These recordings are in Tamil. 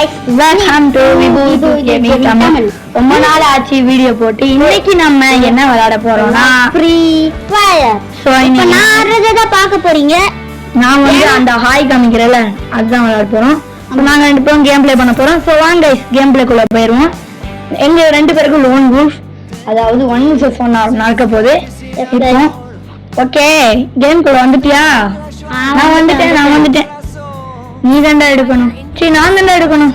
guys, welcome to Vibhu Gaming Tamil. ரொம்ப நாள் ஆச்சு வீடியோ போட்டு. இன்னைக்கு நம்ம என்ன விளையாட போறோம்னா ஃப்ரீ ஃபயர். சோ இப்போ நான் ஆடுறத பார்க்க போறீங்க. நான் வந்து அந்த ஹாய் காமிக்கிறேன்ல அதுதான் விளையாட போறோம். சோ நாங்க ரெண்டு பேரும் கேம் ப்ளே பண்ண போறோம். சோ வாங்க गाइस கேம் ப்ளேக்குள்ள போயிடுவோம். எங்க ரெண்டு பேருக்கு லோன் wolf அதாவது 1 நடக்க போகுது. ஓகே கேம் குள்ள வந்துட்டியா? நான் வந்துட்டேன். நீ தான்டா எடுக்கணும். சரி நான் தான்டா எடுக்கணும்.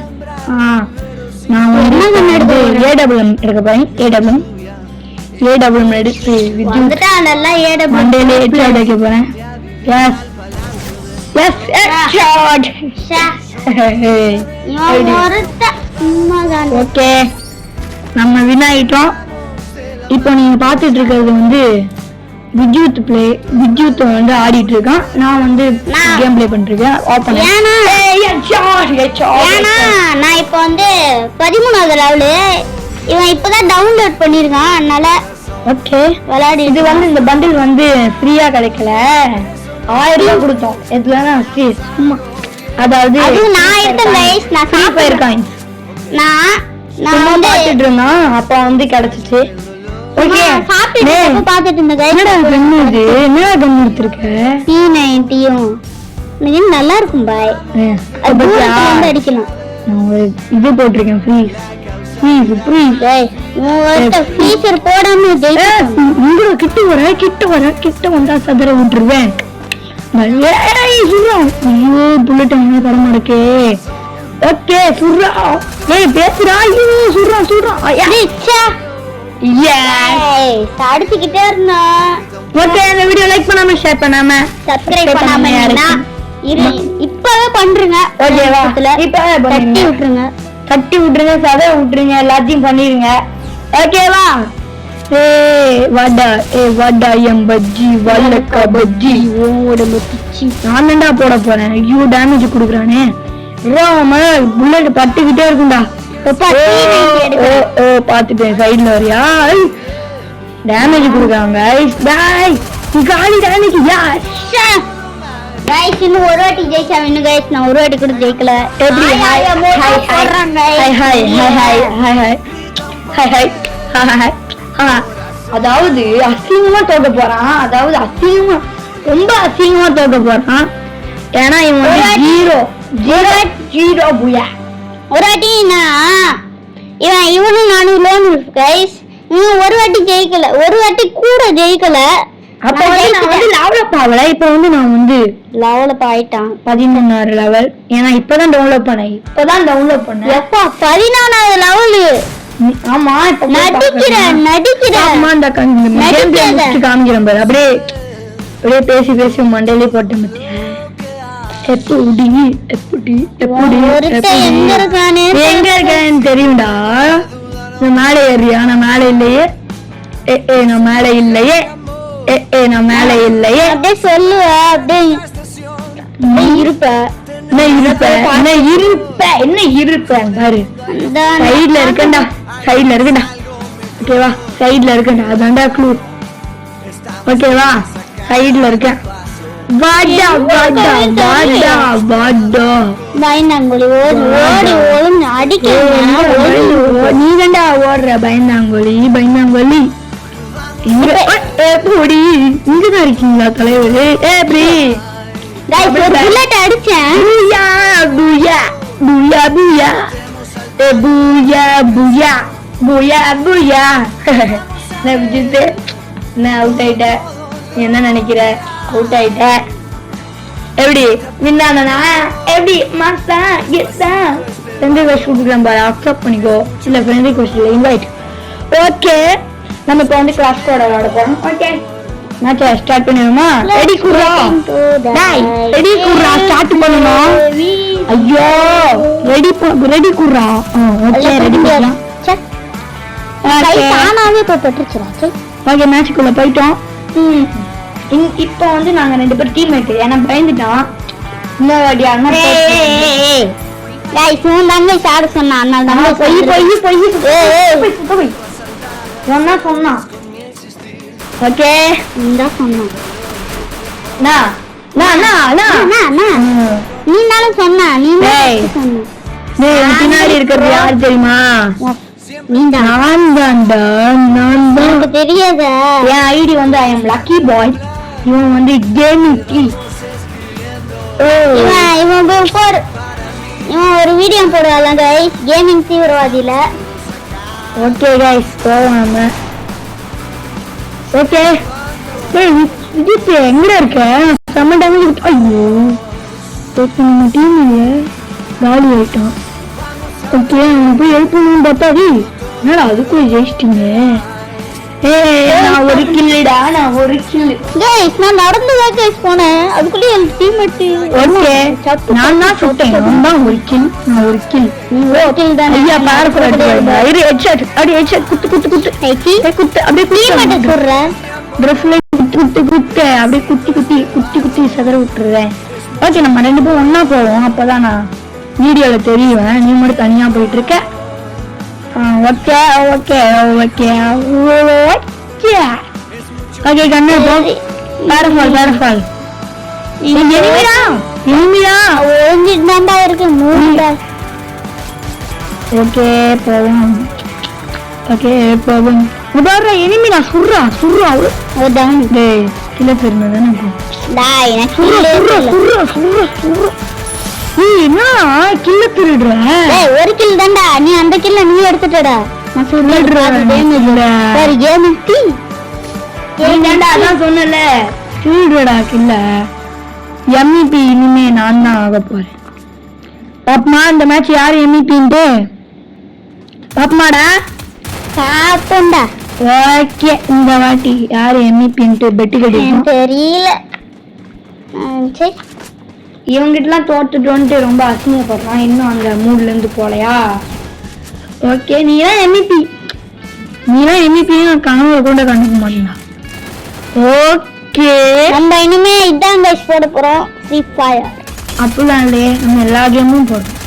நான் என்ன எடுத்து ஏடபிள்யூஎம் எடுக்க போறேன். ஏடபிள்யூஎம் எடுத்து வந்துட்டா நல்லா ஏடபிள்யூஎம் மண்டேல ஹெட்ஷாட் வைக்க போறேன். Yes headshot. ஓகே நம்ம வின் ஆயிட்டோம். இப்போ நீங்க பாத்துட்டு இருக்கிறது வந்து விஜ்யூத் வந்து ஆடிட்டு இருக்கான். நான் வந்து கேம் ப்ளே பண்ணிருக்கேன். ஓபன் நான் இப்போ வந்து 13வது லெவல். இவன் இப்பதான் டவுன்லோட் பண்ணிருக்கான். அதனால ஓகே விளையாடி. இது வந்து இந்த பண்டில் வந்து ஃப்ரீயா கிடைக்கல, 1000 ரூபாய் கொடுத்தோம். எதுலனா சும்மா அதாவது நான் எடுத்தேன் गाइस. நான் ஃப்ரீ ஃபயர் காயின்ஸ் நான் வந்து பாத்துட்டு இருந்தேன். அப்ப வந்து கிடைச்சிச்சு. ஓகே பாத்துட்டு இருந்த गाइस. என்னடா கன்னு இது? என்னடா கன்னு எடுத்துர்க்க? P90 இது நல்லா இருக்கும் பாய். அது வந்து அடிக்கலாம். நான் ஒரு இது போட்டுருக்கேன் ஃப்ரீஸ். டேய் நீ ஃபீச்சர் போடாம இங்க கிட்ட வந்தா சதற விட்டுருவேன். ஏய் சுரா, ஐயோ புல்லட் என்ன தர மாட்டே. ஓகே சுரா, ஏய் பேசுடா. ஐயோ சுரா ஏய் அடிச்சுக்கிட்டே இருந்தா. ஓகே இந்த வீடியோ லைக் பண்ணாம ஷேர் பண்ணாம சப்ஸ்கிரைப் பண்ணாம இப்பவே பண்றீங்க. ஓகேவா? இப்பவே தட்டி விட்டுருங்க, சதை விட்டுருங்க, எல்லாத்தையும் பண்ணிருங்க. ஓகேவா? வடா எம் பஜ்ஜி வல்லக்கா பஜ்ஜி ஓடல பிச்சி நான் தான்டா போட போறேன். ஐயோ டேமேஜ் குடுக்குறானே. புல்லட் பட்டுக்கிட்டே இருக்கும்டா. பாத்துட்டேன் சைடுல வரியா? டேமேஜ் குடுக்குறாங்க காலி டேமேஜ். गाइस இன்னும் ஒரு வாட்டி ஜெயிச்சா இன்னும் गाइस நான் ஒரு வாட்டி கூட ஜெயிக்கல. எப்படி ஹாய் அதாவது அசிங்கமா தோக்க போறான். ரொம்ப அசிங்கமா தோக்க போறான். ஏன்னா இவன் ஜீரோ புயா. ஒரு வாட்டி இவனும் நானும் லோன் गाइस. இன்னும் ஒரு வாட்டி ஜெயிக்கல, ஒரு வாட்டி கூட ஜெயிக்கல. அப்ப வந்து நான் வந்து லெவலப் ஆகல. இப்ப வந்து நான் வந்து லெவலப் ஆயிட்டான். 13வது லெவல். ஏன்னா இப்பதான் டவுன்லோட் பண்ணேன். எப்பா 14வது லெவல்? ஆமா இப்ப நடிக்கிறேன். ஆமா இந்த கேம் பிளே முடிச்சு காமிக்கிறேன் பாரு. அப்படியே பேசி மண்டையிலே போட்டு மத்தியா. எப்படி எங்க இருக்கான்னு தெரியும்டா. நான் மேலே ஏறியா? நான் மேலே இல்லையே. நான் மேலே இல்லையே. நான் மேலே இல்லையே. அப்படியே சொல்லுவ. அப்படியே என்ன இருப்பேன் பாரு. சைடுல இருக்கேன்டா. ஓகேவா? சைடுல இருக்கேன்டா. அதான்டா க்ளூ. ஓகேவா? சைடுல இருக்கேன். வாடா பயந்தாங்கோலி ஓடி அடிக்க. நீ தான்டா ஓடுற பயந்தாங்கோலி. எப்படி இங்கதான் இருக்கீங்களா தலைவர்? எப்படி புல்லட் அடிச்சேன். என்ன நினைக்கிற? அவுட் ஆயிட்ட. எப்படி வின்னானா? எப்படி மாஸ்டா கெஸ்டா? ஃப்ரெண்ட் ரிக்வெஸ்ட் கொடுக்குறேன் பாரு, அக்செப்ட் பண்ணிக்கோ. இல்ல ஃப்ரெண்ட் ரிக்வெஸ்ட் இல்ல, இன்வைட். ஓகே நம்ம இப்போ வந்து கிளாஸ் கோட் விளையாட போறோம். ஓகே மேட்ச் ஸ்டார்ட் பண்ணிடுமா? ரெடி குர்ரா ஸ்டார்ட் பண்ணனும். ஐயோ ரெடி குர்ரா. ஓகே ரெடி பண்ணலாம். தானாவே போட்டுச்சுடா. ஓகே மேட்ச்க்குள்ள போய்ட்டோம். இப்போ வந்து நாங்க ரெண்டு பேரும் டீம்மேட். ஏன்னா பயந்துட்டான். இன்னொரு வாட்டி அண்ணா गाइस உன் தங்கை சாட சொன்னா. அதனால தான் போய் சொன்னா. ஓகே இந்த சொன்னா. நீ நானும் சொன்ன. நீ சொன்ன. டேய் உன் பின்னாடி இருக்கிறது யார் தெரியுமா? நீண்டா நான் தான்டா, நான் தான். எனக்கு தெரியாதா? என் ஐடி வந்து ஐ எம் லக்கி பாய். இவன் வந்து கேமிங் கீ. இவன் ஒரு வீடியோ போடுவாங்க கைஸ், கேமிங் தீவிரவாதியில. ஓகே கைஸ் போவோம் நம்ம. ஓகே டேய் விஜித் எங்க இருக்க? செம்ம டேமேஜ். ஐயோ ஓகே நம்ம டீம் காலி ஆயிட்டோம். ஓகே அவன் போய் ஹெல்ப் பண்ணணும்னு பார்த்தா என்னடா அதுக்குள்ள ஜெயிச்சிட்டீங்க. நான் ஒரு கில்லுடா, நான் ஒரு கில்லு. கைஸ் நான் நடந்துதான் கைஸ் போனேன், அதுக்குள்ளே என் டீம்மேட். ஓகே நான் தான் சுட்டேன். நான் தான் ஒரு கில், நான் ஒரு கில். நீ ஒரு கில் தான். ஐயா பாரு போடுறா. இரு ஹெட்ஷாட். அடி ஹெட்ஷாட் குத்து குத்து குத்து. குத்து அப்படியே டீம்மேட் சொல்றேன். ட்ரெஸ்ல குத்து குத்து குத்து அப்படியே குத்தி குத்தி குத்தி குத்தி சதற விட்டுறேன். ஓகே நம்ம ரெண்டு பேரும் ஒண்ணா போவோம், அப்பதான் நான் வீடியோல தெரியுவேன். நீ மட்டும் தனியா போயிட்டு இருக்க. Okay okay okay okay okay கண்ணு போ. பேரஃபால் எனிமிடா ஒளிஞ்சிட்டு இருக்கு மூணு. ஓகே போவோம். ஓகே போவோம். உதாரண எனிமிடா சுர்ரா சுர்ரா. அதான் டேய் கில்ல பெருமை தானே போ. டேய் எனக்கு சுர்ரா சுர்ரா சுர்ரா சுர்ரா. என்ன கில்ல திருடுற? டேய் ஒரு கில் தான்டா, நீ அந்த கில்ல நீ எடுத்துட்டடா. நான் சொல்றேன் டேமேஜ் இல்ல. சரி கேம் டி ஏன்டா அதான் சொன்னல திருடுடா கில்ல. எம்இபி இனிமே நான் தான் ஆக போறேன். பாப்பமா இந்த மேட்ச் யார் எம்இபின்ட்டு பாப்பமாடா. பாப்போம்டா. ஓகே இந்த வாட்டி யார் எம்இபின்ட்டு பெட்டு கட்டிட்டோம். தெரியல. சரி இவங்கிட்டலாம் தோத்துட்டோன்ட்டு ரொம்ப அசிங்கப்படுறான். இன்னும் அந்த மூட்ல இருந்து போலையா? ஓகே நீ தான் எம்இபி, நீ தான் எம்இபி. கனவுல கூட கண்டுக்க மாட்டேங்க. ஓகே நம்ம இனிமே இதான் கைஸ் போட போறோம், ஃப்ரீ ஃபயர். அப்படிலாம் இல்லையே, நம்ம எல்லா கேமும் போடுறோம்.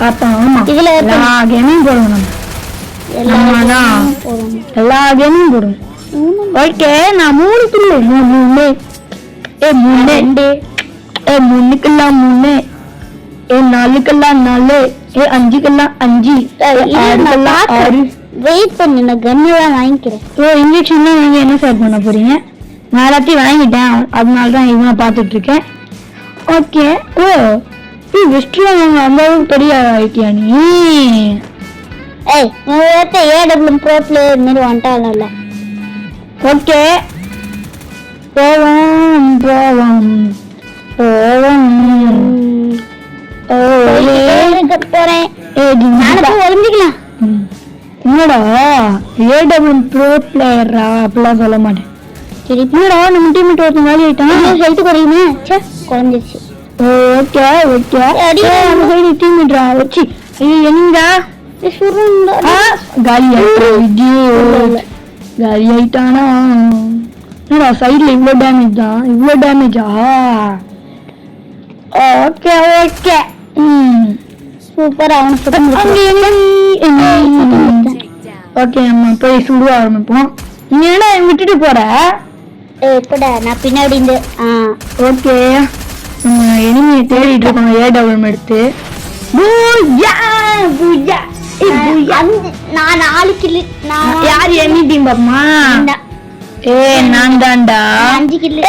அப்ப ஆமா இதுல எல்லா கேமும் போடுவோம். நம்ம எல்லா கேமும் போடுவோம். ஓகே நான் 3 கில்லு 3 2 மூணுக்கெல்லாம் 3 4க்கெல்லாம் 4 5க்கெல்லாம் 5 6 வெயிட் பண்ணு, நான் கன்னுலாம் வாங்கிக்கிறேன். இன்ஜெக்ஷன்லாம் நீங்க என்ன சார் பண்ண போறீங்க? நான் எல்லாத்தையும் வாங்கிட்டேன், அதனால தான் இவனை பார்த்துட்டு இருக்கேன். ஓகே வெஸ்ட்ல அந்த அளவுக்கு பெரிய ஆயிட்டியா நீ? ஏய் நீ ஏத்த ஏடபிள்யூ ப்ரோ பிளேயர் மாதிரி வந்துட்டாங்கல்ல. ஓகே போவோம் போவோம் போவோம். போறேன் ஒளிஞ்சிக்கலாம். என்னடா ஏடபிள்யூ ப்ரோ பிளேயரா? அப்படிலாம் சொல்ல மாட்டேன். சரி என்னடா நம்ம டீம் ஒருத்தன் வேலை ஆயிட்டான். ஹெல்த் குறையுமே. சே குறைஞ்சிருச்சு. ஓகே ஓகே நம்ம சைடு டீம் மீட்ரா வச்சு என்னடா காலி காலி ஆயிட்டானா? என்னடா சைடுல இவ்வளவு டேமேஜ் தான்? இவ்வளவு டேமேஜா? Okay okay super. அவனுக்கு ஓகே நம்ம போய் சுடுவ ஆரம்பிப்போம். நீ என்ன விட்டுட்டு போற? எப்படா நான் பின்னாடி இருந்து. ஓகே நம்ம எனிமியை தேடிட்டு இருக்கோம். ஏடபிள்யூ எடுத்து நான் 4 கில்லு. நான் யார் எம்மி டீம் பாப்பமா? நான் தான்டா 5 கில்லு.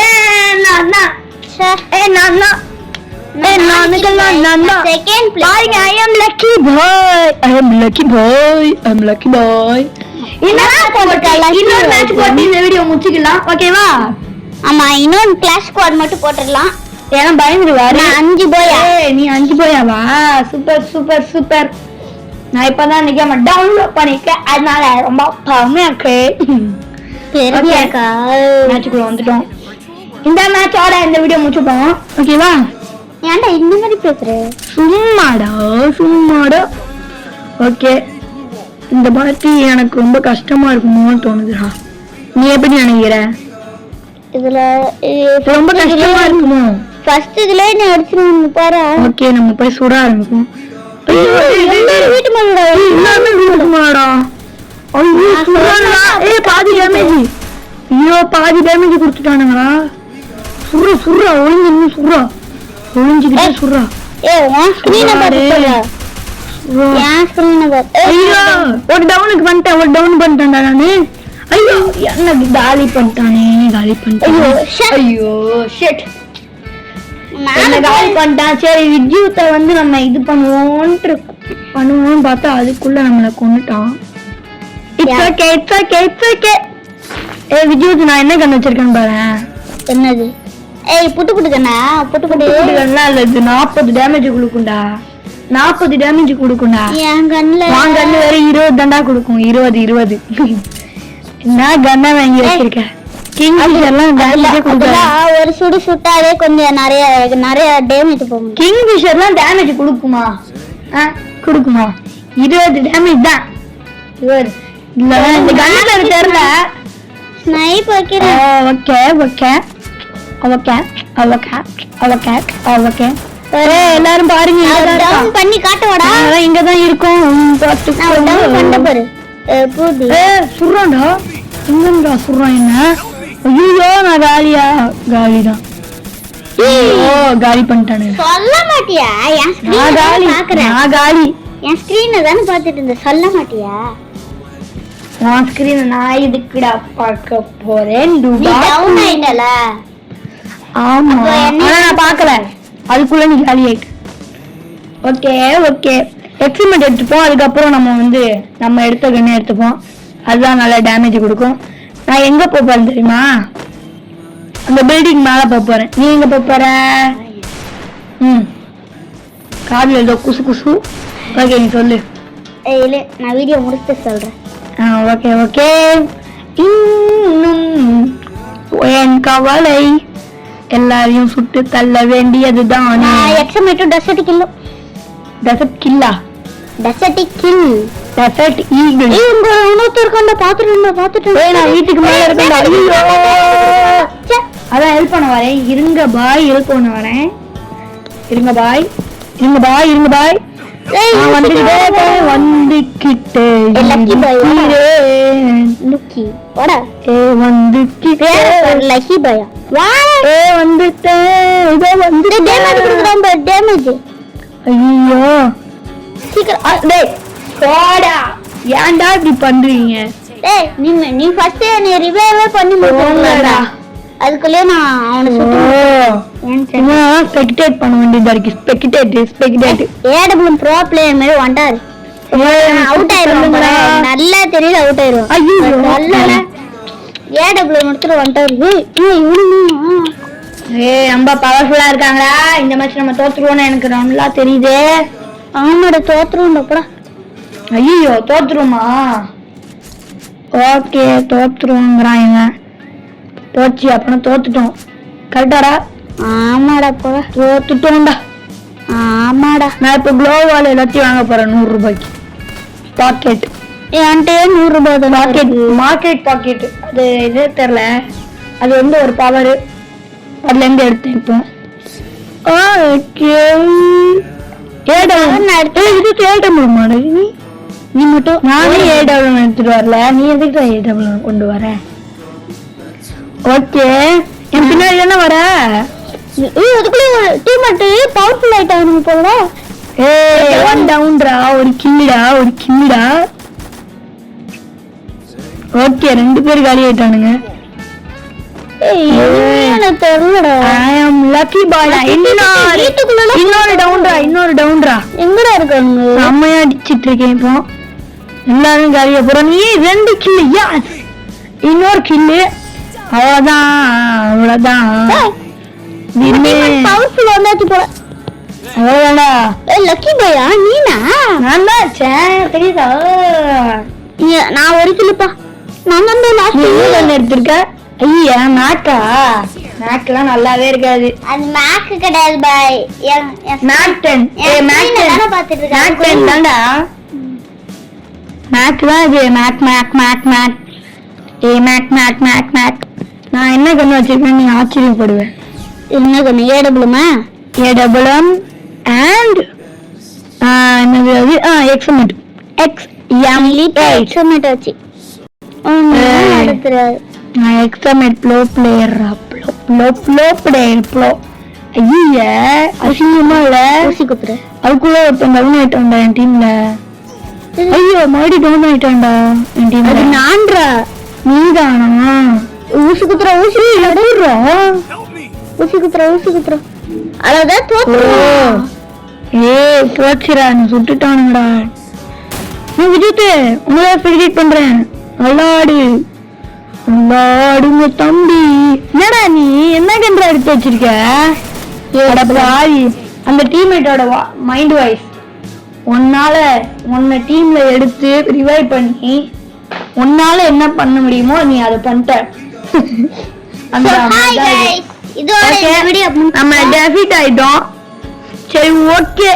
நான் தான் நான் தான் second place. I am lucky boy. I am lucky boy. I am lucky boy. இன்னொரு மேட்ச் போட்டு இந்த வீடியோ முடிச்சுக்கலாம். ஓகேவா? ஆமா இன்னொரு கிளாஷ் ஸ்குவாட் மட்டும் போட்டுடலாம். ஏன்னா பயந்துருவாரு. 5 போயா? நீ 5 போயாவா? Super super super. நான் இப்பதான் இந்த கேம் டவுன்லோட் பண்ணிருக்கேன், அதனால ரொம்ப பவர்மையா இருக்கு. பெரியக்கா மேட்சுக்குள்ள வந்துட்டோம். இந்த மேட்சோட இந்த வீடியோ முடிச்சுப்போம். ஓகேவா? ஏன்டா இந்த மாதிரி பேசுற? சும்மாடா சும்மாடா. ஓகே இந்த பார்ட்டி எனக்கு ரொம்ப கஷ்டமா இருக்குமோன்னு தோணுதுடா. நீ எப்படி நினைக்கிற? இதுல ரொம்ப கஷ்டமா இருக்குமோ? ஃபர்ஸ்ட் இதுல நீ அடிச்சிருங்க பாரு. ஓகே நம்ம போய் சுட ஆரம்பிப்போம். வீட்டு மாடா பாதி டேமேஜ். ஐயோ பாதி டேமேஜ் கொடுத்துட்டானுங்களா? சுர்ரா சுர்ரா ஒளிஞ்சு சுர்ரா ஒளிஞ்சுக்கிட்டே சுர்ரா. ஏ உன் ஸ்கிரீனை பார்த்து என் ஸ்கிரீனை பார்த்து ஐயோ ஒரு டவுனுக்கு பண்ணிட்டேன், ஒரு டவுன் பண்ணிட்டேன்டா நானு. ஐயோ எனக்கு காலி பண்ணிட்டானே, காலி பண்ணிட்டேன். ஐயோ, shit. ஐயோ ஷிட், என்ன மேல காலி பண்ணிட்டான். சரி விஜயூத்தை வந்து நம்ம இது பண்ணுவோம்னு பார்த்தா அதுக்குள்ள நம்மளை கொண்டுட்டான். It's okay, it's okay, it's okay. ஏ விஜயூத், நான் என்ன கண்ணு வச்சிருக்கேன்னு பாரு. என்னது? ஏய் புட்டு கண்ணா, புட்டு கண்ணெல்லாம் இல்ல, இது 40 டேமேஜ் கொடுக்கும்டா, 40 டேமேஜ் கொடுக்கும்டா. என் கண்ணுல வாங்க கண்ணு வேற 20 தாண்டா கொடுக்கும். 20 என்ன கண்ணா வாங்கி வச்சிருக்க? கிங் ஃபிஷர்லாம் டேமேஜ் கொடுக்குறா. ஒரு சுடு சுட்டாலே கொஞ்சம் நிறைய டேமேஜ் போகும். கிங் ஃபிஷர்லாம் டேமேஜ் கொடுக்குமா? கொடுக்குமா? 20 டேமேஜ் தான். 20 இல்ல இந்த கண்ணுல தெரியல. ஸ்னைப் வைக்கிறேன். Okay okay okay okay okay okay. எல்லாரும் பாருங்க, டவுன் பண்ணி காட்டுவாடா. இங்க தான் இருக்கோம். நான் டவுன் பண்ண பாரு. பூதி சுடுறான்டா, எங்கடா சுடுறான் என்ன? ஐயோ நான் காலிதான். ஓ காலி பண்ணிட்டானு. சொல்ல மாட்டியா? என் நான் ஸ்கிரீன் காலி, பாக்குறேன். நான் காலி. என் ஸ்கிரீனை தானே பாத்துட்டு இருந்த. சொல்ல மாட்டியா? நான் ஸ்கிரீன் நான் இதுக்குடா பார்க்க போறேன். நீ டவுன் ஆயிட்டல. ஆமா அப்ப என்ன? ஆனா நான் பார்க்கல, அதுக்குள்ள நீ காலி ஆயிட்டு. ஓகே ஓகே, எக்ஸ்பிரிமெண்ட் எடுத்துப்போம். அதுக்கப்புறம் நம்ம எடுத்த கண்ணை எடுத்துப்போம். அதுதான் நல்லா டேமேஜ் கொடுக்கும். நான் எங்க போறேன் தெரியுமா? அந்த பில்டிங் மேல போறேன். நீ எங்க போற? காதுல ஏதோ குசு குசு. ஓகே நீ சொல்லு. இல்ல நான் வீடியோ முடிச்சுட்டு சொல்றேன். Okay okay. இன்னும் என் கவலை எல்லாரையும் சுட்டு தள்ள வேண்டியதுதான். நான் எக்ஸமேட்டோ டெசர்ட் கில். டெசர்ட் கில்லா? Desert kill. Desert eagle. ஏய் உங்க இன்னொருத்தர் இருக்கான்டா, பாத்துட்டு. ஏய் நான் வீட்டுக்கு மேல இருக்கேன்டா. ஐயோ அதான் ஹெல்ப் பண்ண வரேன். இருங்க பாய், ஹெல்ப் பண்ண வரேன். இருங்க பாய். நான் வந்துக்கிட்டே லக்கி பாய் இருக்கிறேன். லுக்கி வாடா. வந்துக்கிட்டே லக்கி பாய் வா. வந்துட்டேன். இதோ வந்து டேமேஜ் குடுக்குறான் பாரு, டேமேஜ். ஐயோ சீக்கிரம் டேய் போடா, ஏன்டா இப்படி பண்றீங்க? டேய் நீ ஃபர்ஸ்ட் நீ ரிவைவே பண்ணி போங்கடா. அதுக்குள்ளே நான் அவனை சுட்டு ஸ்பெக்டேட் பண்ண வேண்டியதா இருக்கு. ஸ்பெக்டேட் ஏடபிள்யூ ப்ரோ பிளேயர் மாதிரி வந்தாரு. அவுட் ஆயிரும். நல்லா தெரியல, அவுட் ஆயிரும். ஐயோ நல்ல ஏடபிள்யூ முடிச்சுட்டு வந்துட்டாரு. ரொம்ப பவர்ஃபுல்லா இருக்காங்களா? இந்த மேட்ச் நம்ம தோத்துருவோம்னு எனக்கு நல்லா தெரியுது. ஆமாடா தோத்துருவோம். அப்புறம் ஐயோ தோத்துருமா? ஓகே தோத்துருவோங்கிறாங்க. போச்சு, அப்புறம் தோத்துட்டோம். கரெக்டாடா? ஆமாடா போல தோத்துட்டோம்டா. ஆமாடா. நான் இப்ப குளோவால் எல்லாத்தையும் வாங்க போறேன் 100 ரூபாய்க்கு. பாக்கெட் என்கிட்ட 100 ரூபாய் தான். Market pocket. அது இது தெரியல, அது வந்து ஒரு பவர். அதுல இருந்து எடுத்தேன் இப்போ. நீ மட்டும் நானே ஏடபிள்யூ எடுத்துட்டு வரல. நீ எதுக்கு ஏடபிள்யூ கொண்டு வர? ஓகே என் பின்னாடி என்ன வர? அதுக்குள்ள டீம்மேட் பவர்ஃபுல் ஆயிட்டாங்க போல. ஒன் டவுன்டா, ஒரு கில்லுடா. ஓகே 2 பேர் காலி ஆயிட்டானுங்க. எனக்கு தெரியலடா. I am lucky boy. இன்னொரு டவுன்டா. எங்கடா இருக்காங்க? செம்மையா அடிச்சிட்டு இருக்கேன் இப்போ. எல்லாரும் காலியா போறோம். நீ 2 கில்லு. யாஸ், இன்னொரு கில்லு. அவ்வளவுதான். பவர்ஃபுல் வந்தாச்சு போல. அவ்வளவுதான்டா. லக்கி பாயா நீனா? நான் தான் தெரியுதா? நான் ஒரு கில்லுப்பா. நான் தான் லாஸ்ட் எடுத்திருக்க. ஐயா மேக்லாம் நல்லாவே இருக்காது. அது மேக் கிடையாது பாய். மேக் 10. தான பாத்துட்டு இருக்கேன். மேக் 10 தான்டா. மேக் தான் இது. மேக் நான் என்ன கண்ணு வச்சிருக்கேன் நீ ஆச்சரியப்படுவேன். என்ன கண்ணு? ஏடபிள்யூமா? ஏடபிள்யூஎம் அண்ட் என்னது அது? எக்ஸ்எம்எட். எக்ஸ்எம்எட் வச்சு நான் எக்ஸ்எம்எட் ப்ளோ பிளேயர். ஐய அசிங்கமா இல்ல ஊசி குத்துற அதுக்குள்ள ஒருத்தன் டவுன் ஆயிட்டான்டா என் டீம்ல. ஐயோ மறுபடியும் டவுன் ஆயிட்டான்டா என் டீம்ல. அது நான்றா நீதானா? ஊசி குத்துற ஊசி ஊசி குத்துற ஊசி குத்துற அதான் தோத்துறோம். ஏய் போச்சுடா நீ சுட்டுட்டானுங்கடா. நான் விஜித்து உங்களை ஃபெலிசிட் பண்றேன். விளாடு விளாடுங்க தம்பி. என்னடா நீ என்ன கண்டா எடுத்து வச்சிருக்க? பாவி அந்த டீம்மேட்டோட மைண்ட் வாய்ஸ் உன்னால உன்னை டீம்ல எடுத்து ரிவைவ் பண்ணி உன்னால என்ன பண்ண முடியுமோ நீ அதை பண்ணிட்ட. அந்த ஹாய் गाइस இதோட இந்த வீடியோ நம்ம டெஃபிட் ஆயிட்டோம். சரி ஓகே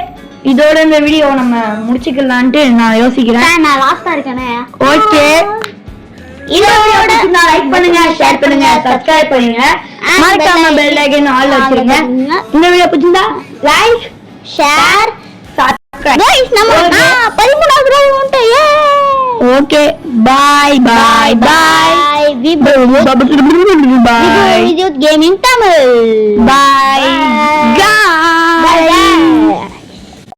இதோட இந்த வீடியோ நம்ம முடிச்சுக்கலாம்னு நான் யோசிக்கிறேன். நான் லாஸ்டா இருக்கேனே. ஓகே இந்த வீடியோ பிடிச்சிருந்தா லைக் பண்ணுங்க, ஷேர் பண்ணுங்க, சப்ஸ்கிரைப் பண்ணுங்க, மறக்காம பெல் ஐகான் ஆல் வச்சிருங்க. இந்த வீடியோ பிடிச்சிருந்தா லைக் ஷேர் சப்ஸ்கிரைப். गाइस நம்ம 13வது ரவுண்ட் ஏ okay bye bye bye bye bye video gaming Tamil by